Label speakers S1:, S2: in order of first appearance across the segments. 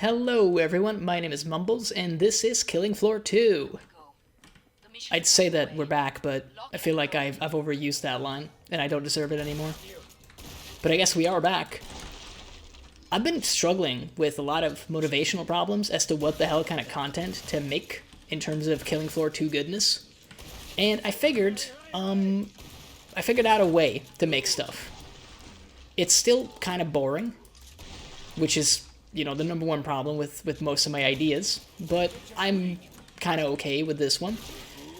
S1: Hello everyone, my name is Mumbles, and this is Killing Floor 2. I'd say that we're back, but I feel like I've overused that line, and I don't deserve it anymore. But I guess we are back. I've been struggling with a lot of motivational problems as to what the hell kind of content to make in terms of Killing Floor 2 goodness. And I figured out a way to make stuff. It's still kind of boring, which is, the number one problem with most of my ideas, but I'm kind of okay with this one.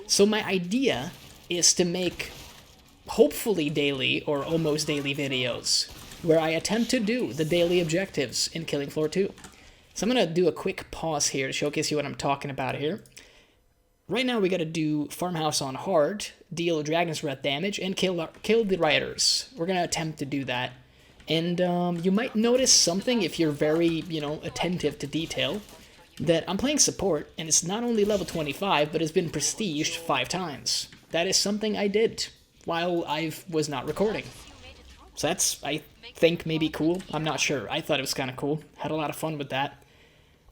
S1: So my idea is to make hopefully daily or almost daily videos where I attempt to do the daily objectives in Killing Floor 2. So I'm going to do a quick pause here to showcase you what I'm talking about here. Right now we got to do Farmhouse on hard, deal Dragon's Breath damage, and kill the Rioters. We're going to attempt to do that. And you might notice something if you're very, attentive to detail, that I'm playing support, and it's not only level 25, but it's been prestiged 5 times. That is something I did while I was not recording. So that's, I think, maybe cool. I'm not sure. I thought it was kind of cool. Had a lot of fun with that.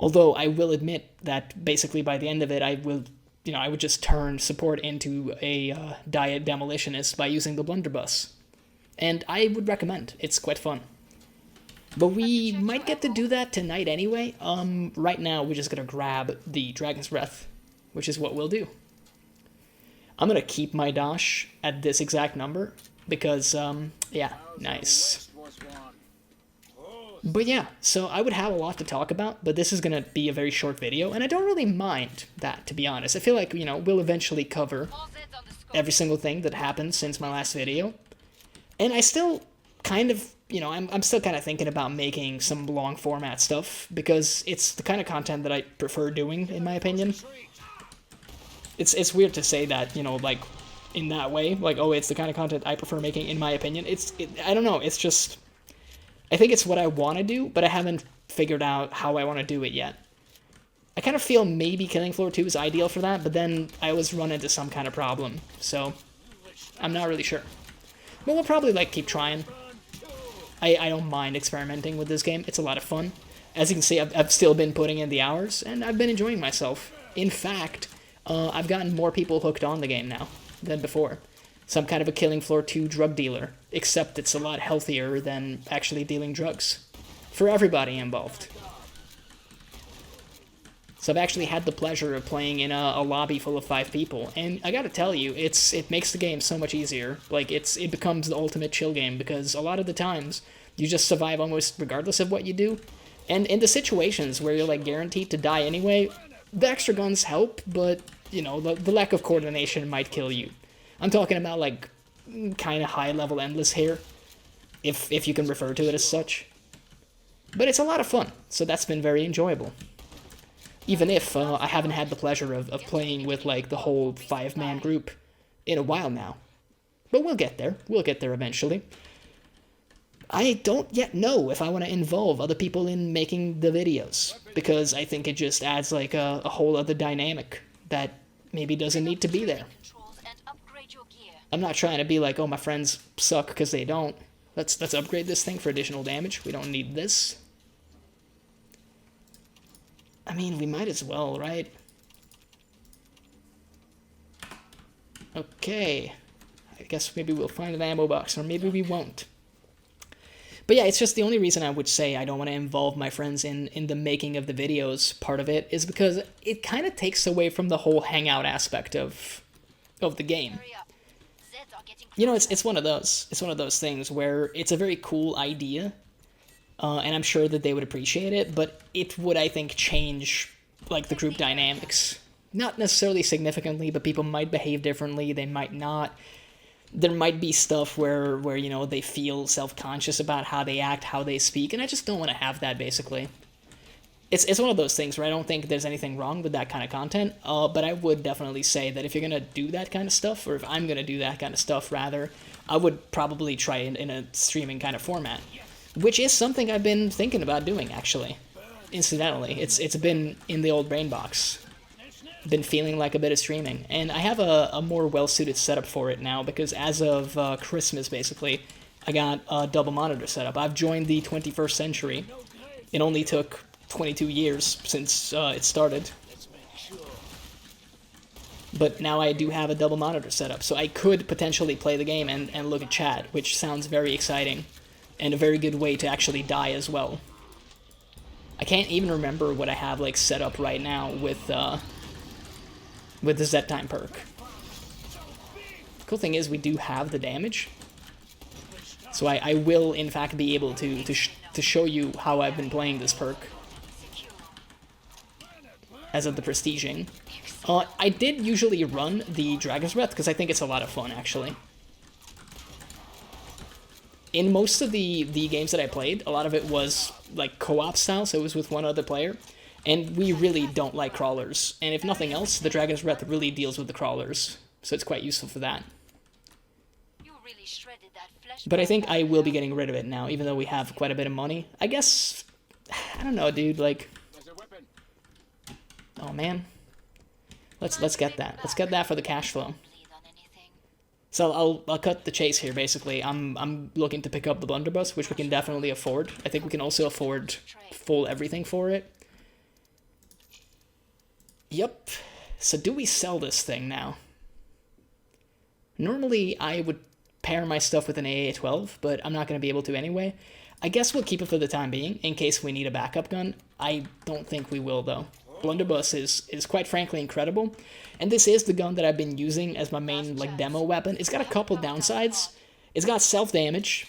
S1: Although I will admit that basically by the end of it, I would just turn support into a diet demolitionist by using the blunderbuss. And I would recommend. It's quite fun. But we might get to do that tonight anyway. Right now, we're just going to grab the Dragon's Breath, which is what we'll do. I'm going to keep my dash at this exact number, because, yeah, nice. But yeah, so I would have a lot to talk about, but this is going to be a very short video, and I don't really mind that, to be honest. I feel like, we'll eventually cover every single thing that happened since my last video. And I still kind of, I'm still kind of thinking about making some long format stuff, because it's the kind of content that I prefer doing, in my opinion. It's weird to say that, like, in that way, like, oh, it's the kind of content I prefer making, in my opinion. I don't know, it's just, I think it's what I want to do, but I haven't figured out how I want to do it yet. I kind of feel maybe Killing Floor 2 is ideal for that, but then I always run into some kind of problem, so I'm not really sure. But we'll probably, keep trying. I don't mind experimenting with this game. It's a lot of fun. As you can see, I've still been putting in the hours, and I've been enjoying myself. In fact, I've gotten more people hooked on the game now than before. Some kind of a Killing Floor 2 drug dealer, except it's a lot healthier than actually dealing drugs. For everybody involved. So I've actually had the pleasure of playing in a lobby full of 5 people, and I gotta tell you, it makes the game so much easier. It becomes the ultimate chill game, because a lot of the times, you just survive almost regardless of what you do. And in the situations where you're, guaranteed to die anyway, the extra guns help, but, the lack of coordination might kill you. I'm talking about, kind of high-level endless here, if you can refer to it as such. But it's a lot of fun, so that's been very enjoyable. Even if I haven't had the pleasure of playing with, the whole 5-man group in a while now. But we'll get there. We'll get there eventually. I don't yet know if I want to involve other people in making the videos, because I think it just adds, a whole other dynamic that maybe doesn't need to be there. I'm not trying to be like, oh, my friends suck because they don't. Let's upgrade this thing for additional damage. We don't need this. I mean, we might as well, right? Okay. I guess maybe we'll find an ammo box, or maybe we won't. But yeah, it's just the only reason I would say I don't want to involve my friends in the making of the videos part of it is because it kind of takes away from the whole hangout aspect of the game. It's one of those. It's one of those things where it's a very cool idea, and I'm sure that they would appreciate it, but it would, I think, change, the group dynamics. Not necessarily significantly, but people might behave differently, they might not. There might be stuff where they feel self-conscious about how they act, how they speak, and I just don't want to have that, basically. It's one of those things where I don't think there's anything wrong with that kind of content, but I would definitely say that if you're going to do that kind of stuff, or if I'm going to do that kind of stuff, rather, I would probably try it in a streaming kind of format. Which is something I've been thinking about doing, actually. Incidentally, it's been in the old brain box. Been feeling like a bit of streaming. And I have a more well-suited setup for it now, because as of Christmas, basically, I got a double monitor setup. I've joined the 21st century. It only took 22 years since it started. But now I do have a double monitor set up, so I could potentially play the game and look at chat, which sounds very exciting, and a very good way to actually die as well. I can't even remember what I have like set up right now with the Z-Time perk. The cool thing is we do have the damage, so I will in fact be able to show you how I've been playing this perk as of the prestiging. I did usually run the Dragon's Breath because I think it's a lot of fun, actually. In most of the games that I played, a lot of it was like co-op style, so it was with one other player, and we really don't like crawlers. And if nothing else, the Dragon's Breath really deals with the crawlers, so it's quite useful for that. But I think I will be getting rid of it now, even though we have quite a bit of money. I guess, I don't know, dude, like... Oh, man. Let's get that. Let's get that for the cash flow. So I'll cut the chase here, basically. I'm looking to pick up the blunderbuss, which we can definitely afford. I think we can also afford full everything for it. Yep. So do we sell this thing now? Normally I would pair my stuff with an AA-12, but I'm not going to be able to anyway. I guess we'll keep it for the time being, in case we need a backup gun. I don't think we will, though. Blunderbuss is quite frankly incredible, and this is the gun that I've been using as my main like demo weapon. It's got a couple downsides. It's got self-damage,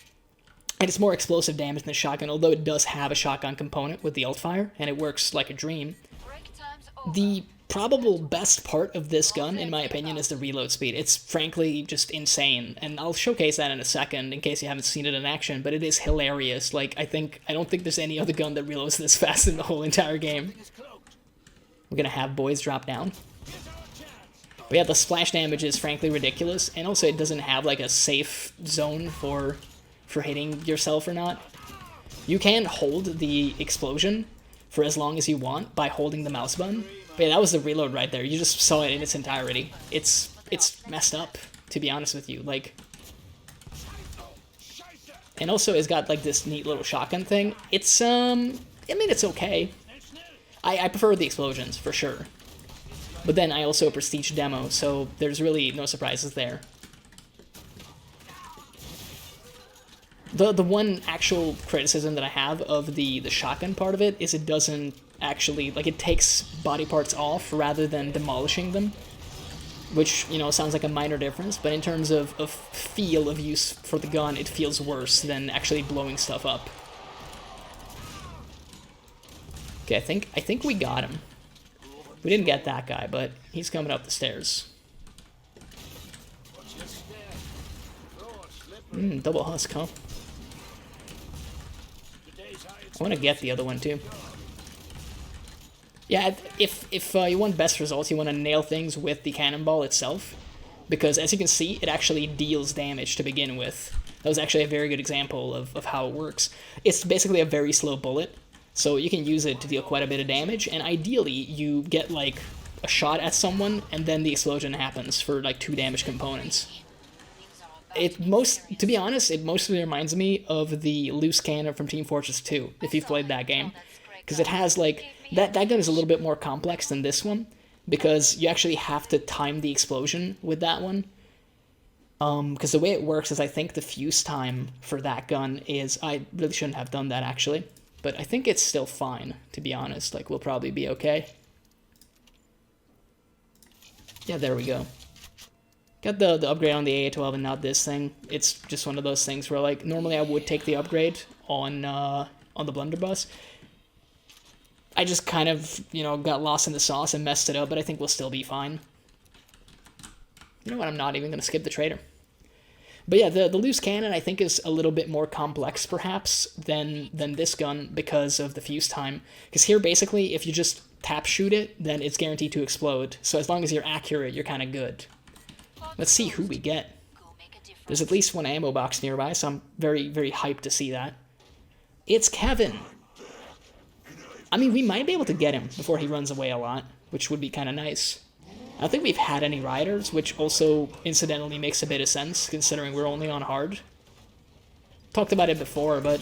S1: and it's more explosive damage than the shotgun, although it does have a shotgun component with the alt-fire, and it works like a dream. The probable best part of this gun, in my opinion, is the reload speed. It's frankly just insane, and I'll showcase that in a second in case you haven't seen it in action, but it is hilarious. Like, I don't think there's any other gun that reloads this fast in the whole entire game. We're gonna have boys drop down. But yeah, the splash damage is frankly ridiculous, and also it doesn't have like a safe zone for hitting yourself or not. You can hold the explosion for as long as you want by holding the mouse button. But yeah, that was the reload right there. You just saw it in its entirety. It's messed up, to be honest with you. Like, and also it's got like this neat little shotgun thing. It's I mean, it's okay. I prefer the explosions, for sure. But then I also prestige demo, so there's really no surprises there. The one actual criticism that I have of the shotgun part of it is it doesn't actually, like, it takes body parts off rather than demolishing them. Which, you know, sounds like a minor difference, but in terms of feel of use for the gun, it feels worse than actually blowing stuff up. Okay, I think we got him. We didn't get that guy, but he's coming up the stairs. Double husk, huh? I want to get the other one, too. Yeah, if you want best results, you want to nail things with the cannonball itself. Because, as you can see, it actually deals damage to begin with. That was actually a very good example of how it works. It's basically a very slow bullet. So you can use it to deal quite a bit of damage, and ideally you get like a shot at someone, and then the explosion happens for like 2 damage components. To be honest, it mostly reminds me of the loose cannon from Team Fortress 2, if you've played that game. Because it has like, that gun is a little bit more complex than this one, because you actually have to time the explosion with that one. Because the way it works is I think the fuse time for that gun is, I really shouldn't have done that actually. But I think it's still fine, to be honest. Like, we'll probably be okay. Yeah, there we go. Got the upgrade on the AA-12 and not this thing. It's just one of those things where, like, normally I would take the upgrade on the blunderbuss. I just kind of, you know, got lost in the sauce and messed it up, but I think we'll still be fine. You know what? I'm not even going to skip the trader. But yeah, the loose cannon I think is a little bit more complex perhaps than this gun because of the fuse time. Because here basically if you just tap shoot it, then it's guaranteed to explode. So as long as you're accurate, you're kind of good. Let's see who we get. There's at least one ammo box nearby, so I'm very, very hyped to see that. It's Kevin! I mean, we might be able to get him before he runs away a lot, which would be kind of nice. I don't think we've had any riders, which also incidentally makes a bit of sense, considering we're only on hard. Talked about it before, but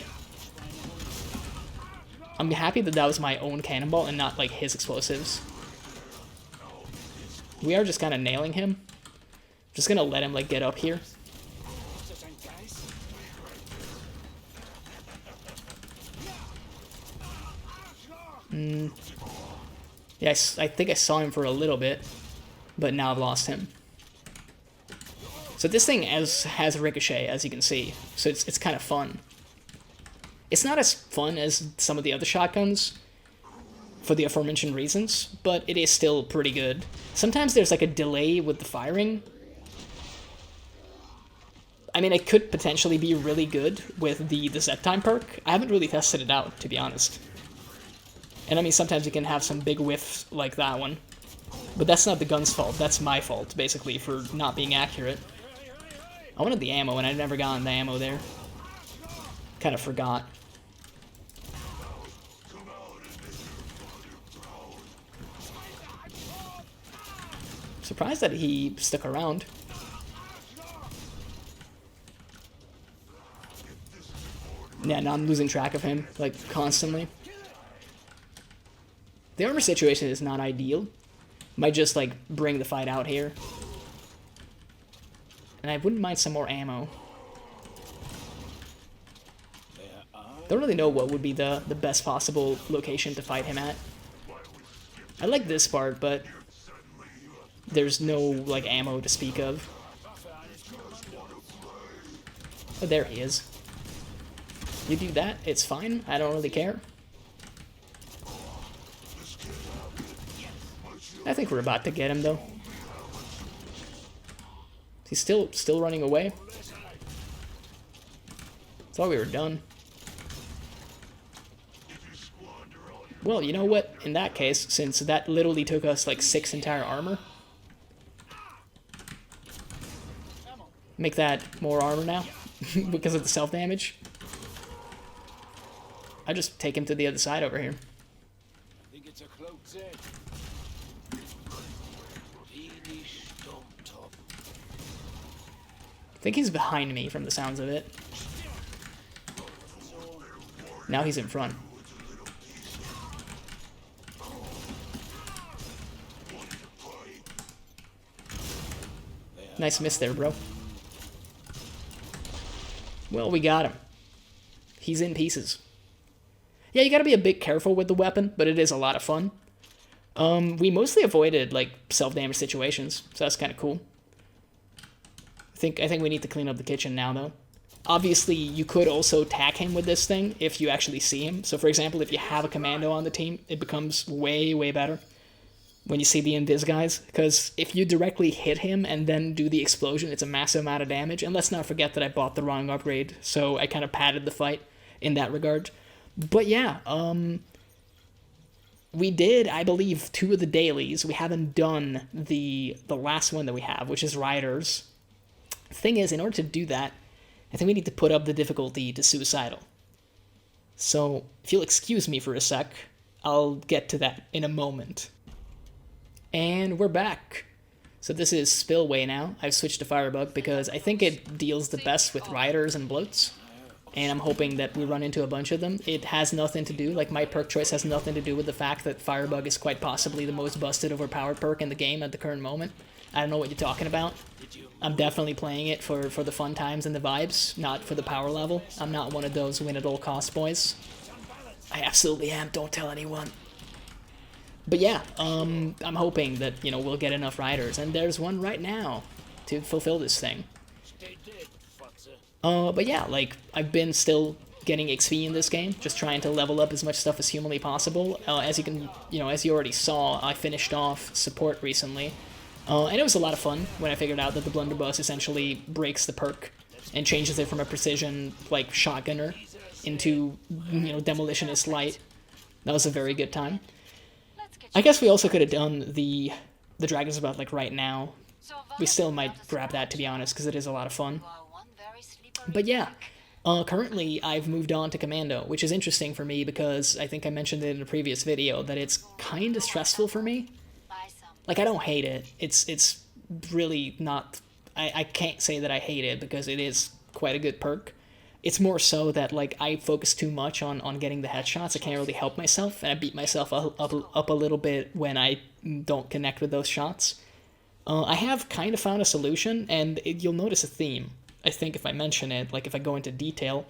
S1: I'm happy that that was my own cannonball and not like his explosives. We are just kind of nailing him. Just gonna let him like get up here. Yes, I think I saw him for a little bit, but now I've lost him. So this thing has ricochet, as you can see, so it's kind of fun. It's not as fun as some of the other shotguns, for the aforementioned reasons, but it is still pretty good. Sometimes there's like a delay with the firing. I mean, it could potentially be really good with the Z-Time perk. I haven't really tested it out, to be honest. And I mean, sometimes you can have some big whiffs like that one. But that's not the gun's fault, that's my fault, basically, for not being accurate. I wanted the ammo, and I never got the ammo there. Kind of forgot. Surprised that he stuck around. Yeah, now I'm losing track of him, like, constantly. The armor situation is not ideal. Might just, like, bring the fight out here. And I wouldn't mind some more ammo. Don't really know what would be the best possible location to fight him at. I like this part, but there's no, like, ammo to speak of. Oh, there he is. You do that, it's fine. I don't really care. I think we're about to get him, though. He's still running away. Thought we were done. Well, you know what? In that case, since that literally took us like 6 entire armor, make that more armor now because of the self-damage. I just take him to the other side over here. I think he's behind me from the sounds of it. Now he's in front. Nice miss there, bro. Well, we got him. He's in pieces. Yeah, you gotta be a bit careful with the weapon, but it is a lot of fun. We mostly avoided, like, self-damage situations, so that's kind of cool. I think we need to clean up the kitchen now, though. Obviously, you could also tag him with this thing if you actually see him. So, for example, if you have a Commando on the team, it becomes way, way better when you see the invis guys. Because if you directly hit him and then do the explosion, it's a massive amount of damage. And let's not forget that I bought the wrong upgrade, so I kind of padded the fight in that regard. But yeah, we did, I believe, 2 of the dailies. We haven't done the last one that we have, which is Riders. Thing is, in order to do that, I think we need to put up the difficulty to Suicidal. So, if you'll excuse me for a sec, I'll get to that in a moment. And we're back. So this is Spillway now. I've switched to Firebug because I think it deals the best with Riders and Bloats. And I'm hoping that we run into a bunch of them. It has nothing to do, like my perk choice has nothing to do with the fact that Firebug is quite possibly the most busted overpowered perk in the game at the current moment. I don't know what you're talking about. I'm definitely playing it for the fun times and the vibes, not for the power level. I'm not one of those win at all costs boys. I absolutely am, don't tell anyone. But yeah, I'm hoping that, you know, we'll get enough riders, and there's one right now to fulfill this thing. But yeah, like, I've been still getting XP in this game, just trying to level up as much stuff as humanly possible. As you can, you know, as you already saw, I finished off support recently. And it was a lot of fun when I figured out that the blunderbuss essentially breaks the perk and changes it from a precision, like, shotgunner into, you know, demolitionist light. That was a very good time. I guess we also could have done the Dragon's Breath, like, right now. We still might grab that, to be honest, because it is a lot of fun. But yeah, currently I've moved on to Commando, which is interesting for me because I think I mentioned it in a previous video that it's kind of stressful for me. Like, I don't hate it. It's really not... I can't say that I hate it because it is quite a good perk. It's more so that, like, I focus too much on getting the headshots. I can't really help myself, and I beat myself up a little bit when I don't connect with those shots. I have kind of found a solution, and you'll notice a theme, I think, if I mention it, like if I go into detail,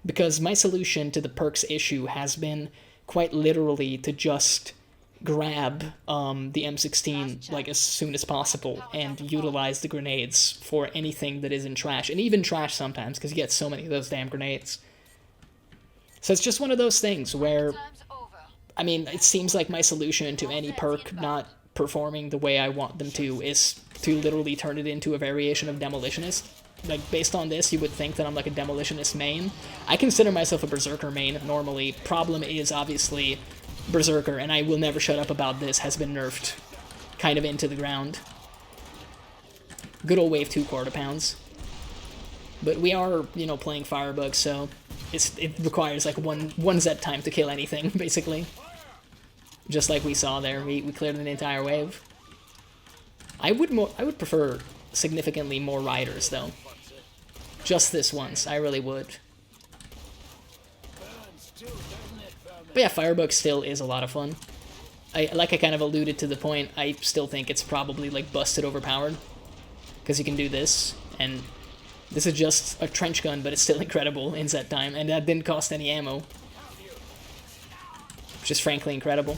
S1: because my solution to the perks issue has been quite literally to just grab the M16 like as soon as possible and utilize the grenades for anything that isn't trash, and even trash sometimes because you get so many of those damn grenades. So it's just one of those things where, I mean, it seems like my solution to any perk not performing the way I want them to is to literally turn it into a variation of Demolitionist. Like, based on this, you would think that I'm like a Demolitionist main. I consider myself a Berserker main normally. Problem is, obviously, Berserker, and I will never shut up about this, has been nerfed kind of into the ground. Good old wave 2 quarter pounds. But we are, you know, playing Firebug, so it requires like one Z time to kill anything, basically. Just like we saw there, we cleared an entire wave. I would prefer significantly more riders, though. Just this once, I really would. But yeah, Firebug still is a lot of fun. Like I kind of alluded to the point, I still think it's probably like busted overpowered. Because you can do this, and this is just a trench gun, but it's still incredible in Z time, and that didn't cost any ammo. Which is frankly incredible.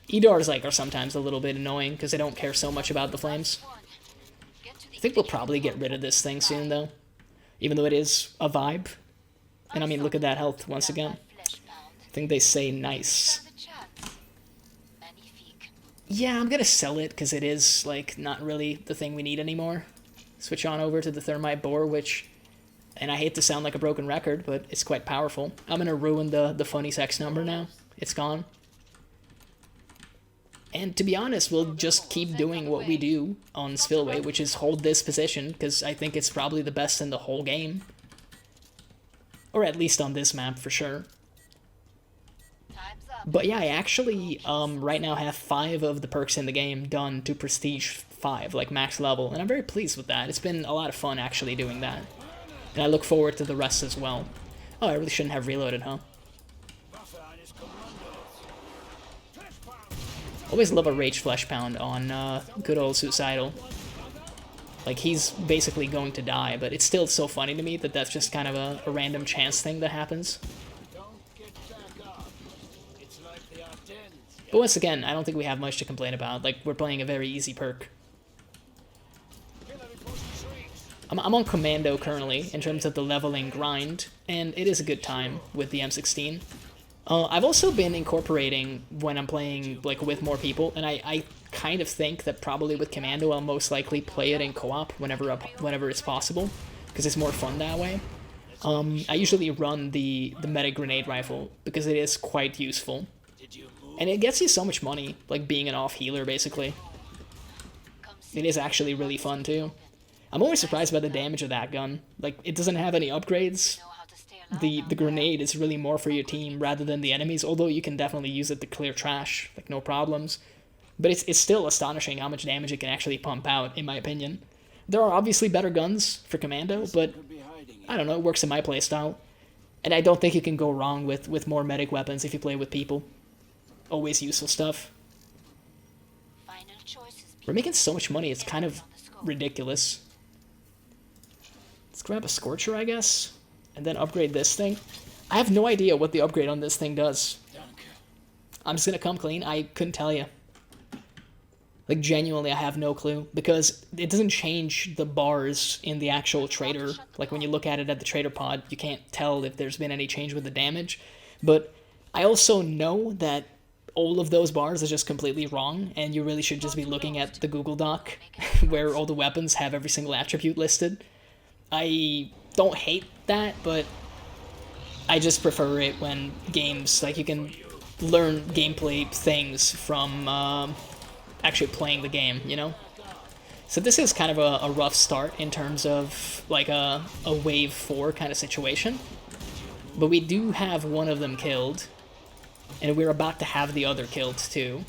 S1: EDARs are sometimes a little bit annoying because they don't care so much about the flames. I think we'll probably get rid of this thing soon, though. Even though it is a vibe. And I mean, look at that health once again. I think they say nice. Yeah, I'm gonna sell it because it is, like, not really the thing we need anymore. Switch on over to the Thermite Bore, which, and I hate to sound like a broken record, but it's quite powerful. I'm gonna ruin the funny sex number now. It's gone. And to be honest, we'll just keep doing what we do on Spillway, which is hold this position, because I think it's probably the best in the whole game. Or at least on this map, for sure. But yeah, I actually, right now have 5 of the perks in the game done to Prestige 5, like max level, and I'm very pleased with that. It's been a lot of fun actually doing that. And I look forward to the rest as well. Oh, I really shouldn't have reloaded, huh? Always love a Rage Flesh Pound on good old Suicidal. Like, he's basically going to die, but it's still so funny to me that that's just kind of a random chance thing that happens. But once again, I don't think we have much to complain about. Like, we're playing a very easy perk. I'm on Commando currently, in terms of the leveling grind, and it is a good time with the M16. I've also been incorporating when I'm playing like with more people, and I kind of think that probably with Commando I'll most likely play it in co-op whenever it's possible, because it's more fun that way. I usually run the meta grenade rifle because it is quite useful, and it gets you so much money, like being an off healer basically. It is actually really fun too. I'm always surprised by the damage of that gun. Like, it doesn't have any upgrades. The grenade is really more for your team rather than the enemies, although you can definitely use it to clear trash, like no problems. But it's still astonishing how much damage it can actually pump out, in my opinion. There are obviously better guns for Commando, but I don't know, it works in my playstyle. And I don't think you can go wrong with more medic weapons if you play with people. Always useful stuff. We're making so much money, it's kind of ridiculous. Let's grab a Scorcher, I guess. And then upgrade this thing. I have no idea what the upgrade on this thing does. I'm just gonna come clean. I couldn't tell you. Like, genuinely, I have no clue. Because it doesn't change the bars in the actual trader. Like, when you look at it at the trader pod, you can't tell if there's been any change with the damage. But I also know that all of those bars are just completely wrong, and you really should just be looking at the Google Doc, where all the weapons have every single attribute listed. I don't hate that, but I just prefer it when games, like, you can learn gameplay things from actually playing the game, you know? So this is kind of a rough start in terms of, like, a wave 4 kind of situation. But we do have one of them killed, and we're about to have the other killed too.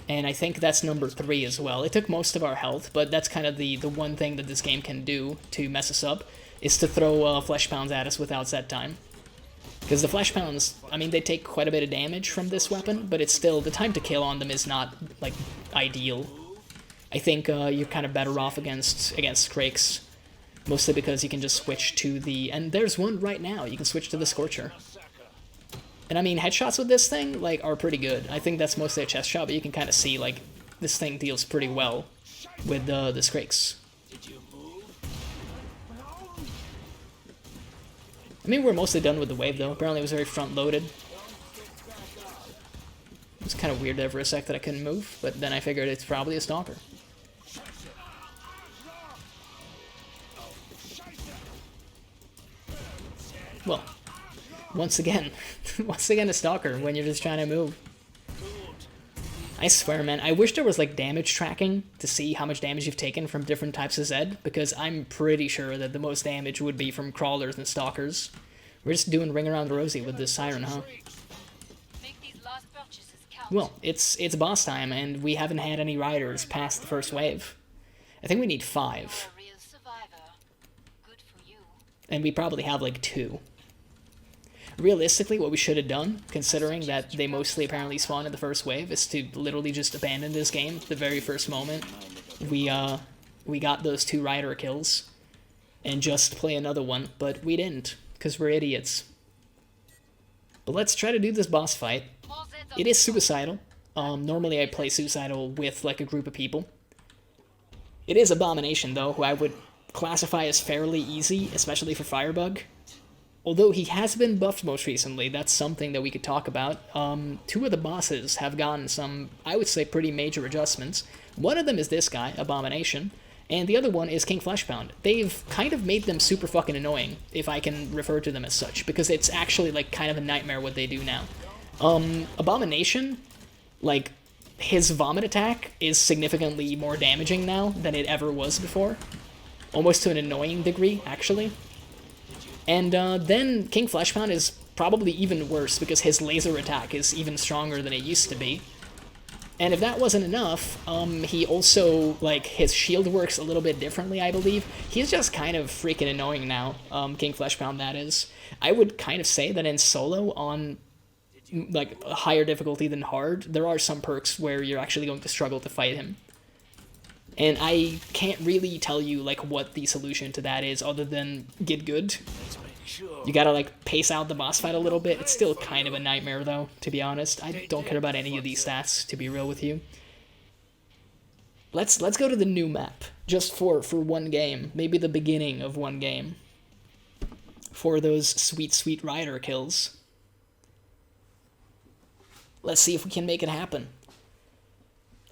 S1: And I think that's number 3 as well. It took most of our health, but that's kind of the one thing that this game can do to mess us up, is to throw flesh pounds at us without set time. Because the flesh pounds, I mean, they take quite a bit of damage from this weapon, but it's still, the time to kill on them is not, like, ideal. I think you're kind of better off against Krakes, mostly because you can just switch to the, and there's one right now, you can switch to the Scorcher. And I mean, headshots with this thing, like, are pretty good. I think that's mostly a chest shot, but you can kind of see, like, this thing deals pretty well with the Krakes. I mean, we're mostly done with the wave, though. Apparently it was very front-loaded. It was kind of weird there for a sec that I couldn't move, but then I figured it's probably a stalker. Well, once again a stalker when you're just trying to move. I swear, man, I wish there was, like, damage tracking to see how much damage you've taken from different types of Zed, because I'm pretty sure that the most damage would be from crawlers and stalkers. We're just doing Ring Around the Rosie with this siren, huh? Well, it's boss time, and we haven't had any riders past the first wave. I think we need 5. And we probably have, like, 2. Realistically, what we should have done, considering that they mostly apparently spawn in the first wave, is to literally just abandon this game the very first moment we got those 2 rider kills, and just play another one, but we didn't, because we're idiots. But let's try to do this boss fight. It is suicidal. Normally I play suicidal with, like, a group of people. It is Abomination, though, who I would classify as fairly easy, especially for Firebug. Although he has been buffed most recently, that's something that we could talk about. 2 of the bosses have gotten some, I would say, pretty major adjustments. One of them is this guy, Abomination, and the other one is King Fleshpound. They've kind of made them super fucking annoying, if I can refer to them as such, because it's actually, like, kind of a nightmare what they do now. Abomination, like, his vomit attack is significantly more damaging now than it ever was before. Almost to an annoying degree, actually. And then King Fleshpound is probably even worse because his laser attack is even stronger than it used to be. And if that wasn't enough, he also, like, his shield works a little bit differently, I believe. He's just kind of freaking annoying now, King Fleshpound, that is. I would kind of say that in solo, on, like, a higher difficulty than hard, there are some perks where you're actually going to struggle to fight him. And I can't really tell you, like, what the solution to that is other than get good. You gotta, like, pace out the boss fight a little bit. It's still kind of a nightmare, though, to be honest. I don't care about any of these stats, to be real with you. Let's go to the new map, just for one game. Maybe the beginning of one game. For those sweet, sweet rider kills. Let's see if we can make it happen.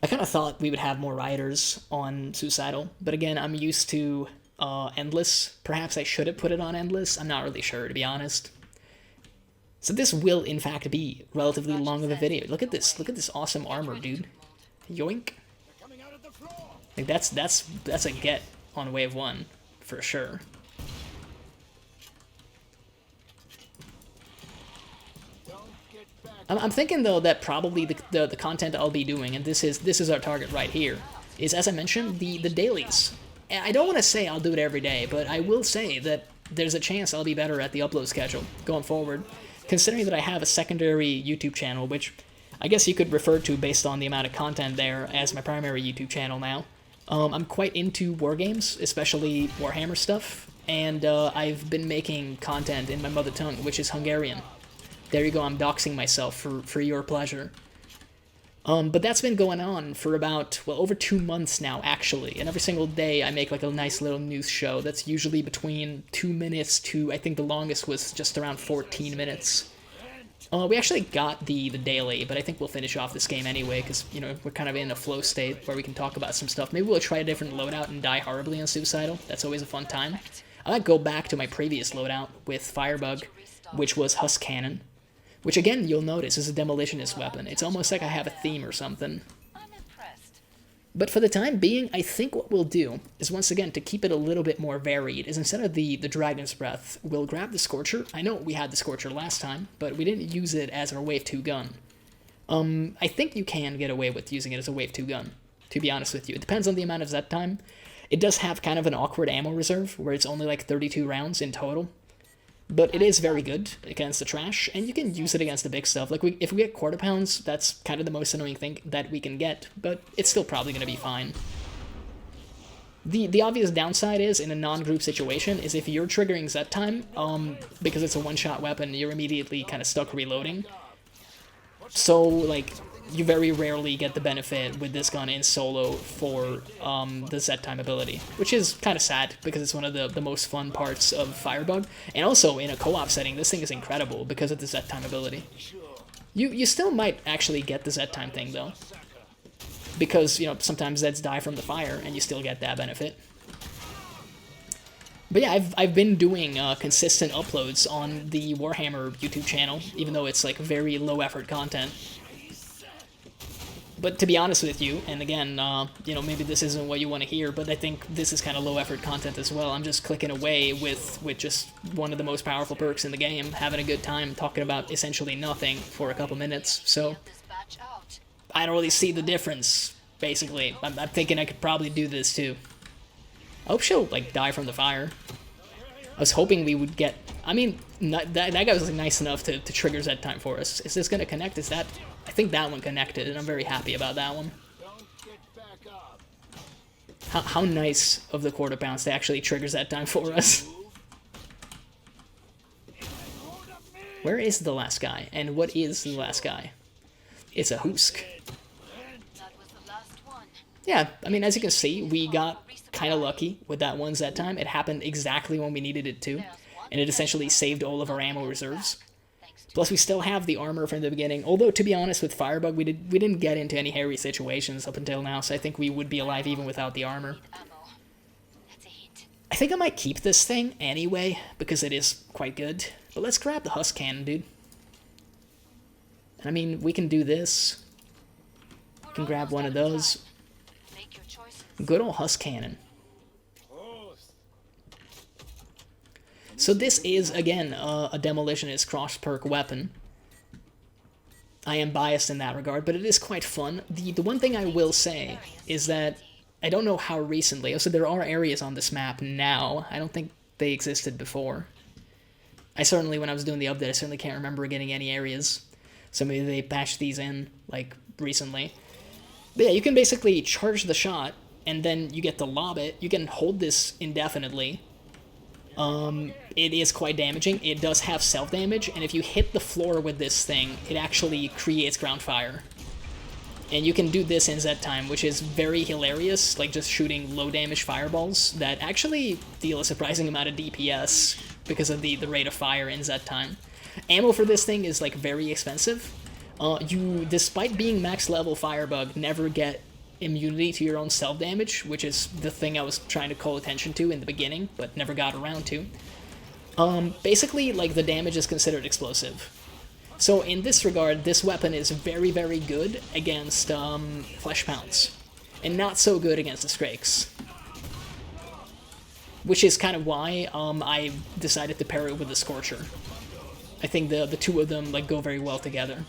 S1: I kind of thought we would have more riders on Suicidal, but again, I'm used to Endless. Perhaps I should have put it on Endless. I'm not really sure, to be honest. So this will, in fact, be relatively long of a video. Look at this awesome armor, dude. Yoink. Like, that's a get on wave 1, for sure. I'm thinking, though, that probably the content I'll be doing, and this is our target right here, is, as I mentioned, the dailies. I don't want to say I'll do it every day, but I will say that there's a chance I'll be better at the upload schedule going forward, considering that I have a secondary YouTube channel, which I guess you could refer to, based on the amount of content there, as my primary YouTube channel now. I'm quite into wargames, especially Warhammer stuff, and I've been making content in my mother tongue, which is Hungarian. There you go, I'm doxing myself for your pleasure. But that's been going on for about, well, over 2 months now, actually. And every single day I make, like, a nice little news show that's usually between 2 minutes to, I think the longest was just around 14 minutes. We actually got the daily, but I think we'll finish off this game anyway, because, you know, we're kind of in a flow state where we can talk about some stuff. Maybe we'll try a different loadout and die horribly on Suicidal. That's always a fun time. I might go back to my previous loadout with Firebug, which was Husk Cannon. Which, again, you'll notice is a Demolitionist weapon. It's almost like I have a theme or something. But for the time being, I think what we'll do is, once again, to keep it a little bit more varied, is instead of the Dragon's Breath, we'll grab the Scorcher. I know we had the Scorcher last time, but we didn't use it as our Wave 2 gun. I think you can get away with using it as a Wave 2 gun, to be honest with you. It depends on the amount of Z time. It does have kind of an awkward ammo reserve, where it's only like 32 rounds in total. But it is very good against the trash, and you can use it against the big stuff. Like, if we get quarter pounds, that's kind of the most annoying thing that we can get, but it's still probably going to be fine. The obvious downside is, in a non-group situation, is if you're triggering Z time, because it's a one-shot weapon, you're immediately kind of stuck reloading. So, like, you very rarely get the benefit with this gun in solo for the Z time ability, which is kind of sad, because it's one of the most fun parts of Firebug. And also, in a co-op setting, this thing is incredible because of the Z time ability. You still might actually get the Z time thing, though. Because, you know, sometimes Zeds die from the fire, and you still get that benefit. But yeah, I've been doing consistent uploads on the Warhammer YouTube channel, even though it's, like, very low-effort content. But to be honest with you, and again, you know, maybe this isn't what you want to hear, but I think this is kind of low-effort content as well. I'm just clicking away with just one of the most powerful perks in the game, having a good time, talking about essentially nothing for a couple minutes, so I don't really see the difference, basically. I'm thinking I could probably do this, too. I hope she'll, like, die from the fire. I was hoping we would get... I mean, that guy was like, nice enough to trigger Z time for us. Is this going to connect? Is that... I think that one connected, and I'm very happy about that one. How nice of the quarter bounce to actually trigger Z time for us. Where is the last guy? And what is the last guy? It's a Husk. Yeah, I mean, as you can see, we got kind of lucky with that one Z time. It happened exactly when we needed it to, and it essentially saved all of our ammo reserves. Plus, we still have the armor from the beginning, although, to be honest, with Firebug, we didn't get into any hairy situations up until now, so I think we would be alive even without the armor. I think I might keep this thing anyway, because it is quite good. But let's grab the Husk Cannon, dude. And I mean, we can do this. We can grab one of those. Good old Husk Cannon. So this is, again, a Demolitionist cross-perk weapon. I am biased in that regard, but it is quite fun. The one thing I will say is that I don't know how recently, so there are areas on this map now. I don't think they existed before. I certainly, when I was doing the update, I certainly can't remember getting any areas. So maybe they patched these in, like, recently. But yeah, you can basically charge the shot, and then you get to lob it. You can hold this indefinitely. It is quite damaging. It does have self-damage, and if you hit the floor with this thing, it actually creates ground fire. And you can do this in Z time, which is very hilarious, like just shooting low-damage fireballs that actually deal a surprising amount of DPS because of the rate of fire in Z time. Ammo for this thing is, like, very expensive. You, despite being max level Firebug, never get immunity to your own self-damage, which is the thing I was trying to call attention to in the beginning, but never got around to. Basically, like, the damage is considered explosive. So in this regard, this weapon is very, very good against flesh pounds, and not so good against the Skrakes. Which is kind of why I decided to pair it with the Scorcher. I think the two of them, like, go very well together.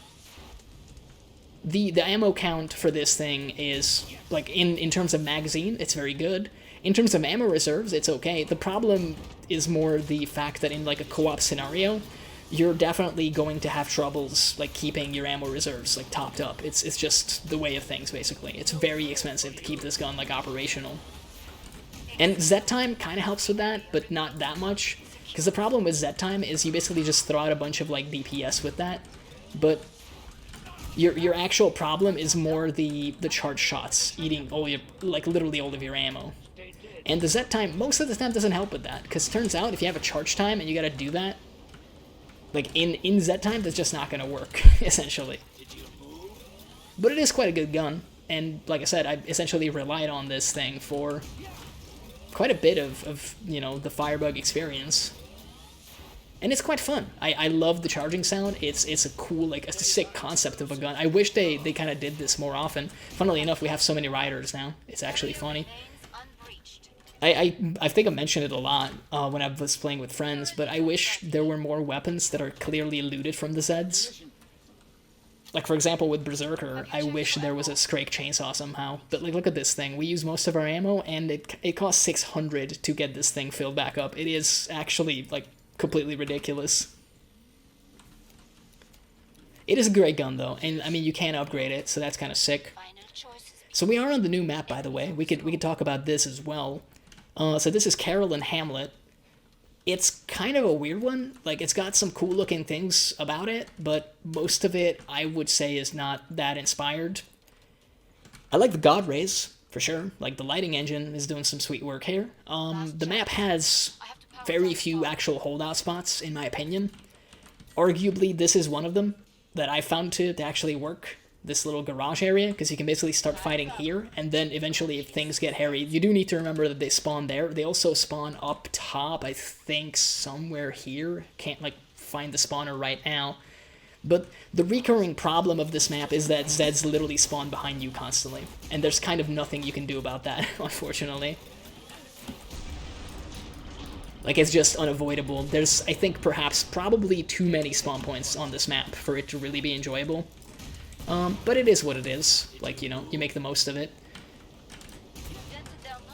S1: The ammo count for this thing is, like, in terms of magazine, it's very good. In terms of ammo reserves, it's okay. The problem is more the fact that in, like, a co-op scenario, you're definitely going to have troubles, like, keeping your ammo reserves, like, topped up. It's just the way of things, basically. It's very expensive to keep this gun, like, operational. And Z time kind of helps with that, but not that much. Because the problem with Z time is you basically just throw out a bunch of, like, DPS with that, but your actual problem is more the charge shots, eating all your, like, literally all of your ammo. And the Z time, most of the time, doesn't help with that, because it turns out if you have a charge time and you gotta do that, like, in Z time, that's just not gonna work, essentially. But it is quite a good gun, and like I said, I essentially relied on this thing for quite a bit of you know, the Firebug experience. And it's quite fun. I love the charging sound. It's a cool, like, a sick concept of a gun. I wish they kind of did this more often. Funnily enough, we have so many riders now. It's actually funny. I think I mentioned it a lot when I was playing with friends, but I wish there were more weapons that are clearly looted from the Zeds. Like, for example, with Berserker, I wish there was a Scrake Chainsaw somehow. But, like, look at this thing. We use most of our ammo, and it costs 600 to get this thing filled back up. It is actually, like, completely ridiculous. It is a great gun, though, and, I mean, you can upgrade it, so that's kind of sick. So we are on the new map, by the way. We could talk about this as well. So this is Carol and Hamlet. It's kind of a weird one. Like, it's got some cool-looking things about it, but most of it, I would say, is not that inspired. I like the God Rays, for sure. Like, the lighting engine is doing some sweet work here. The map has very few actual holdout spots, in my opinion. Arguably, this is one of them that I found to actually work. This little garage area, because you can basically start fighting here, and then eventually if things get hairy, you do need to remember that they spawn there. They also spawn up top, I think somewhere here. Can't, like, find the spawner right now. But the recurring problem of this map is that Zeds literally spawn behind you constantly, and there's kind of nothing you can do about that, unfortunately. Like, it's just unavoidable. There's, I think, probably too many spawn points on this map for it to really be enjoyable. But it is what it is. Like, you know, you make the most of it.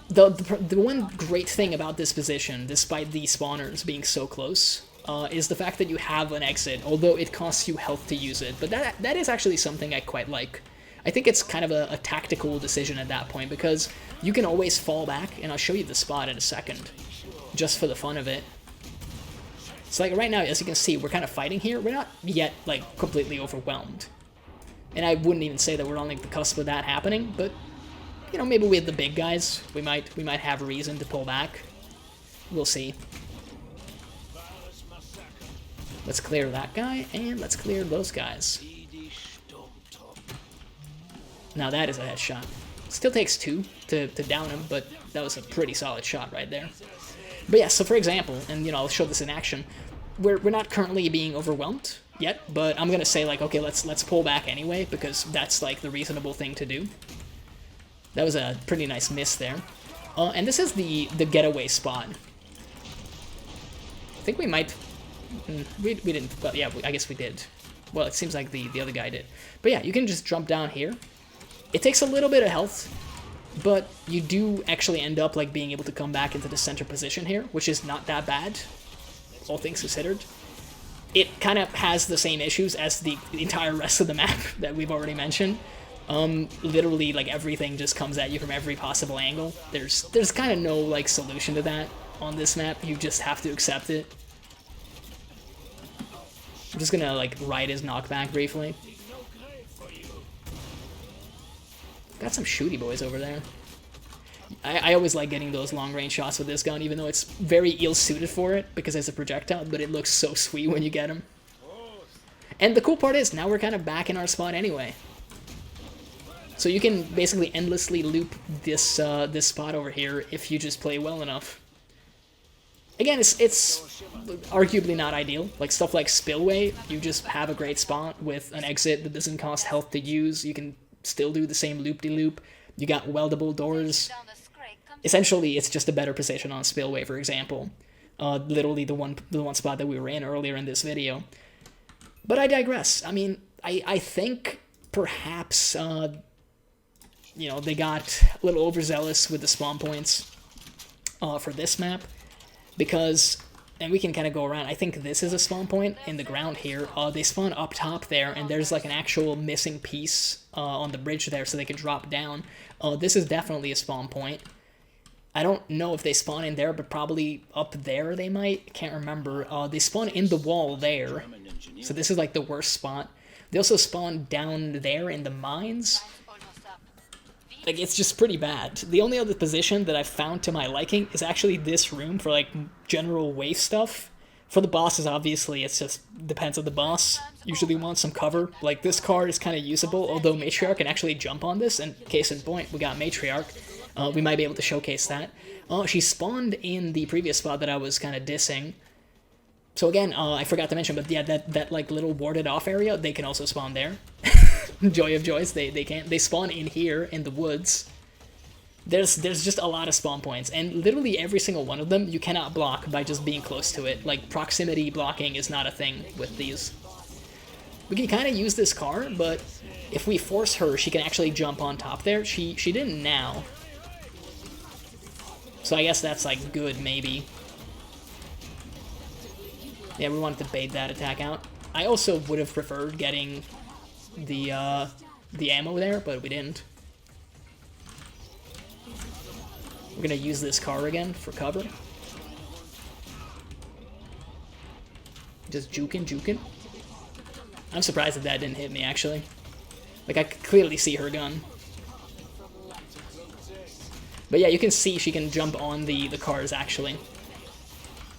S1: The one great thing about this position, despite the spawners being so close, is the fact that you have an exit, although it costs you health to use it. But that is actually something I quite like. I think it's kind of a tactical decision at that point, because you can always fall back, and I'll show you the spot in a second, just for the fun of it. So, like, right now, as you can see, we're kind of fighting here. We're not yet, like, completely overwhelmed. And I wouldn't even say that we're on, like, the cusp of that happening, but, you know, maybe with the big guys, we might have reason to pull back. We'll see. Let's clear that guy, and let's clear those guys. Now that is a headshot. Still takes 2 to down him, but that was a pretty solid shot right there. But yeah, so for example, and, you know, I'll show this in action, we're not currently being overwhelmed yet, but I'm gonna say, like, okay, let's pull back anyway, because that's, like, the reasonable thing to do. That was a pretty nice miss there. And this is the getaway spot. I think we might... we didn't... Well, yeah, I guess we did. Well, it seems like the other guy did. But yeah, you can just jump down here. It takes a little bit of health, but you do actually end up, like, being able to come back into the center position here, which is not that bad, all things considered. It kind of has the same issues as the entire rest of the map that we've already mentioned. Literally, like, everything just comes at you from every possible angle. There's kind of no, like, solution to that on this map. You just have to accept it. I'm just gonna, like, ride his knockback briefly. Got some shooty boys over there. I always like getting those long-range shots with this gun, even though it's very ill-suited for it, because it's a projectile, but it looks so sweet when you get them. And the cool part is, now we're kind of back in our spot anyway. So you can basically endlessly loop this this spot over here if you just play well enough. Again, it's arguably not ideal. Like, stuff like Spillway, you just have a great spot with an exit that doesn't cost health to use. You can still do the same loop-de-loop. You got weldable doors. Essentially, it's just a better position on Spillway, for example. Literally the one spot that we were in earlier in this video. But I digress. I mean, I think perhaps, you know, they got a little overzealous with the spawn points for this map. Because, and we can kind of go around, I think this is a spawn point in the ground here. They spawn up top there, and there's, like, an actual missing piece on the bridge there so they can drop down. This is definitely a spawn point. I don't know if they spawn in there, but probably up there they might. Can't remember. They spawn in the wall there, so this is, like, the worst spot. They also spawn down there in the mines. Like, it's just pretty bad. The only other position that I've found to my liking is actually this room for, like, general waste stuff. For the bosses, obviously, it's just depends on the boss. Usually want some cover. Like, this card is kind of usable, although Matriarch can actually jump on this, and case in point, we got Matriarch. We might be able to showcase that. She spawned in the previous spot that I was kind of dissing. So again, I forgot to mention, but yeah, that like, little warded off area, they can also spawn there. Joy of joys, they can't. They spawn in here, in the woods. There's just a lot of spawn points, and literally every single one of them you cannot block by just being close to it. Like, proximity blocking is not a thing with these. We can kind of use this car, but if we force her, she can actually jump on top there. She didn't now. So I guess that's, like, good, maybe. Yeah, we wanted to bait that attack out. I also would have preferred getting the ammo there, but we didn't. We're gonna use this car again for cover. Just juking. I'm surprised that that didn't hit me, actually. Like, I could clearly see her gun. But yeah, you can see she can jump on the cars, actually.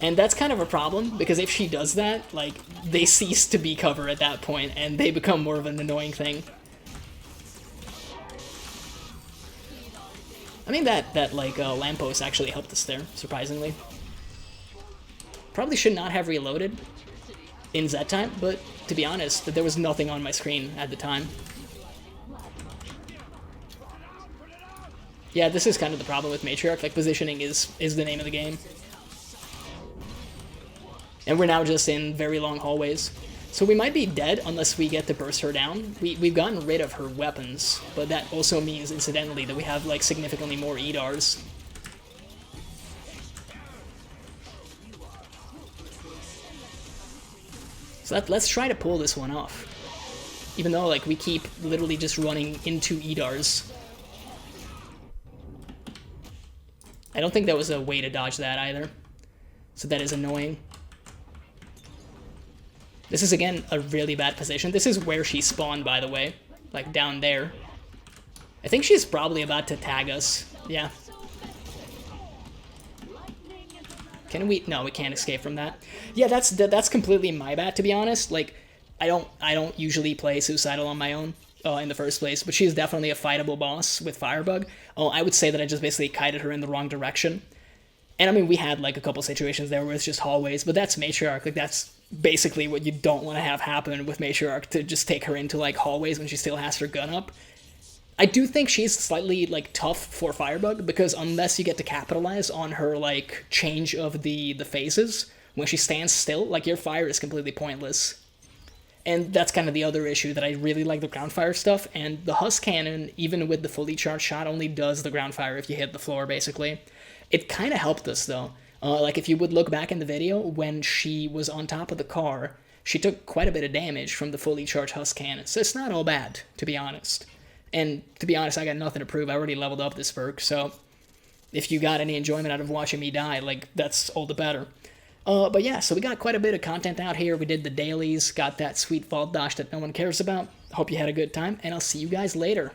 S1: And that's kind of a problem, because if she does that, like, they cease to be cover at that point, and they become more of an annoying thing. I mean, that lamppost actually helped us there, surprisingly. Probably should not have reloaded in that time, but to be honest, there was nothing on my screen at the time. Yeah, this is kind of the problem with Matriarch. Like, positioning is the name of the game. And we're now just in very long hallways. So we might be dead unless we get to burst her down. We've gotten rid of her weapons, but that also means, incidentally, that we have, like, significantly more EDARs. So let's try to pull this one off. Even though, like, we keep literally just running into EDARs. I don't think that was a way to dodge that either. So that is annoying. This is, again, a really bad position. This is where she spawned, by the way. Like, down there. I think she's probably about to tag us. Yeah. Can we? No, we can't escape from that. Yeah, that's completely my bad, to be honest. Like, I don't usually play Suicidal on my own in the first place, but she's definitely a fightable boss with Firebug. I would say that I just basically kited her in the wrong direction. And I mean, we had, like, a couple situations there where it's just hallways, but that's Matriarch. Like, that's basically what you don't want to have happen with Matriarch, to just take her into, like, hallways when she still has her gun up. I do think she's slightly, like, tough for Firebug, because unless you get to capitalize on her, like, change of the phases, when she stands still, like, your fire is completely pointless. And that's kind of the other issue, that I really like the ground fire stuff, and the Husk Cannon, even with the fully charged shot, only does the ground fire if you hit the floor, basically. It kind of helped us, though. Like, if you would look back in the video, when she was on top of the car, she took quite a bit of damage from the fully charged Husk Cannon, so it's not all bad, to be honest. And to be honest, I got nothing to prove. I already leveled up this perk, so if you got any enjoyment out of watching me die, like, that's all the better. But yeah, so we got quite a bit of content out here. We did the dailies, got that sweet vault dodge that no one cares about. Hope you had a good time, and I'll see you guys later.